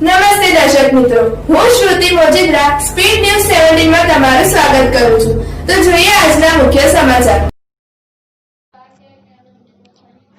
નમસ્તે દર્શક મિત્રો, હું શ્રુતિ મોજીદ્રા સ્પીડ ન્યૂઝ 17 માં તમારું સ્વાગત કરું છું। તો જોઈએ આજના મુખ્ય સમાચાર।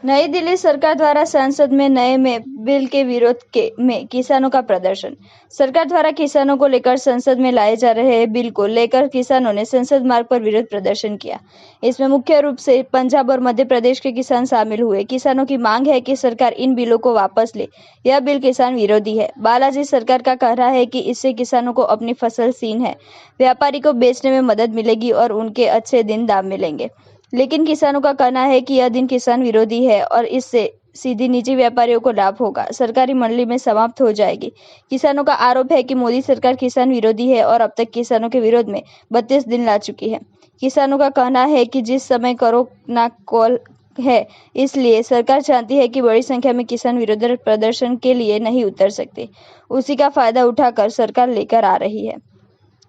नई दिल्ली सरकार द्वारा संसद में नए बिल के विरोध में किसानों का प्रदर्शन। सरकार द्वारा किसानों को लेकर संसद में लाए जा रहे बिल को लेकर किसानों ने संसद मार्ग पर विरोध प्रदर्शन किया। इसमें मुख्य रूप से पंजाब और मध्य प्रदेश के किसान शामिल हुए। किसानों की मांग है कि सरकार इन बिलों को वापस ले। यह बिल किसान विरोधी है। बालाजी सरकार का कहना है कि इससे किसानों को अपनी फसल सीन है, व्यापारी को बेचने में मदद मिलेगी और उनके अच्छे दिन दाम मिलेंगे। लेकिन किसानों का कहना है कि यह दिन किसान विरोधी है और इससे सीधी निजी व्यापारियों को लाभ होगा, सरकारी मंडली में समाप्त हो जाएगी। किसानों का आरोप है कि मोदी सरकार किसान विरोधी है और अब तक किसानों के विरोध में 32 दिन ला चुकी है। किसानों का कहना है कि जिस समय कोरोना काल है, इसलिए सरकार चाहती है कि बड़ी संख्या में किसान विरोधी प्रदर्शन के लिए नहीं उतर सकते, उसी का फायदा उठाकर सरकार लेकर आ रही है।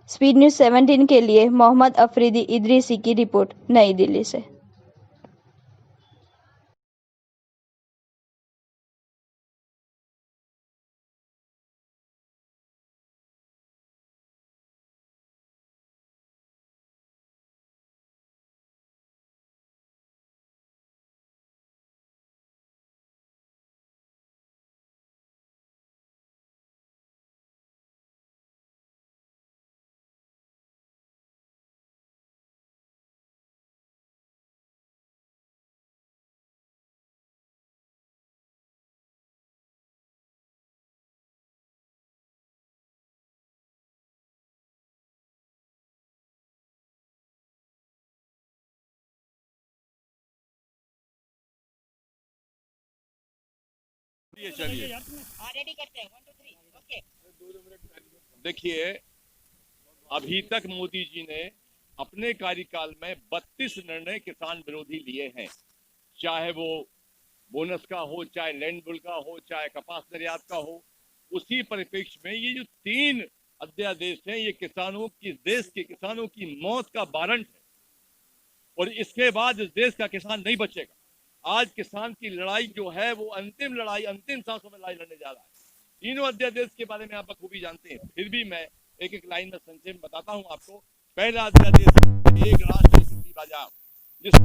स्पीड न्यूज़ 17 के लिए मोहम्मद अफरीदी इदरीसी की रिपोर्ट, नई दिल्ली से। चलिए देखिए, अभी तक मोदी जी ने अपने कार्यकाल में 32 निर्णय किसान विरोधी लिए हैं, चाहे वो बोनस का हो, चाहे लैंड बिल का हो, चाहे कपास निर्यात का हो। उसी परिप्रेक्ष्य में ये जो 3 अध्यादेश हैं, ये किसानों की, देश के किसानों की मौत का वारंट है और इसके बाद इस देश का किसान नहीं बचेगा। आज किसान की लड़ाई जो है वो अंतिम लड़ाई, अंतिम सांसों में लड़ाई लड़ने जा रहा है। तीनों अध्यादेश के बारे में आप बखूबी जानते हैं, फिर भी मैं एक एक लाइन में संक्षेप में बताता हूं आपको। पहला अध्यादेश, एक राष्ट्र कृषि बाजार, जिस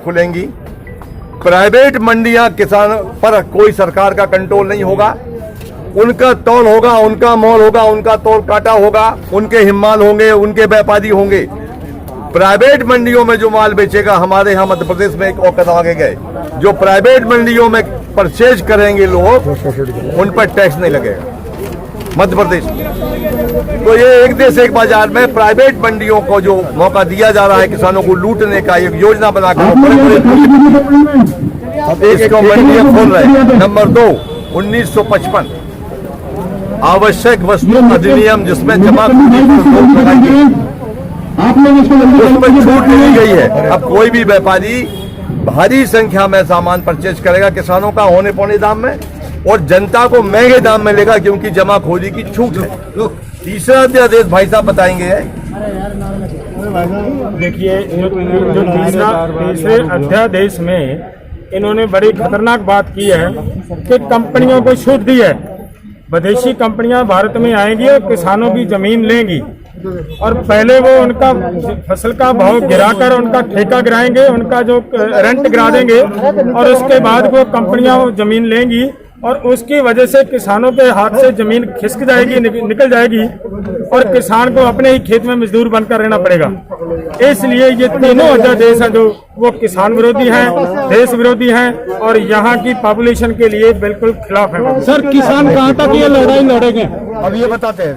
खुलेंगी। प्राइवेट मंडियां किसान पर कोई सरकार का कंट्रोल नहीं होगा। उनका तौल होगा, उनका मोल होगा, उनका तौल काटा होगा, उनके हिम्माल होंगे, उनके व्यापारी होंगे। प्राइवेट मंडियों में जो माल बेचेगा, हमारे यहाँ मध्य प्रदेश में एक और कदम आगे गए, जो प्राइवेट मंडियों में परचेज करेंगे लोग, उन पर टैक्स नहीं लगेगा मध्य प्रदेश में। तो ये एक देश एक बाजार में प्राइवेट मंडियों को जो मौका दिया जा रहा है किसानों को लूटने का, एक योजना बनाकर इसको मंडियां खोल रहे हैं। नंबर 2, 1955 आवश्यक वस्तु अधिनियम, जिसमें जमाखोरी पर रोक लगाई गई, उसमें छूट दी गई है। अब कोई भी व्यापारी भारी संख्या में सामान परचेज करेगा किसानों का होने पौने दाम में और जनता को महंगे दाम में लेगा, क्योंकि जमाखोरी की छूट है। तीसरा अध्यादेश भाई साहब बताएंगे। देखिए, जो तीसरे अध्यादेश में इन्होंने बड़ी खतरनाक बात की है कि कंपनियों को छूट दी है। विदेशी कंपनियां भारत में आएंगी और किसानों की जमीन लेंगी और पहले वो उनका फसल का भाव गिराकर उनका ठेका गिराएंगे, उनका जो रेंट गिरा देंगे और उसके बाद वो कंपनियां जमीन लेंगी और उसकी वजह से किसानों के हाथ से जमीन खिसक जाएगी, निकल जाएगी और किसान को अपने ही खेत में मजदूर बनकर रहना पड़ेगा। इसलिए ये तीनों अध्यादेश हैं जो वो किसान विरोधी हैं, देश विरोधी हैं और यहाँ की पॉपुलेशन के लिए बिल्कुल खिलाफ है। सर, किसान कहाँ तक ये लड़ाई लड़ेंगे, अब ये बताते हैं।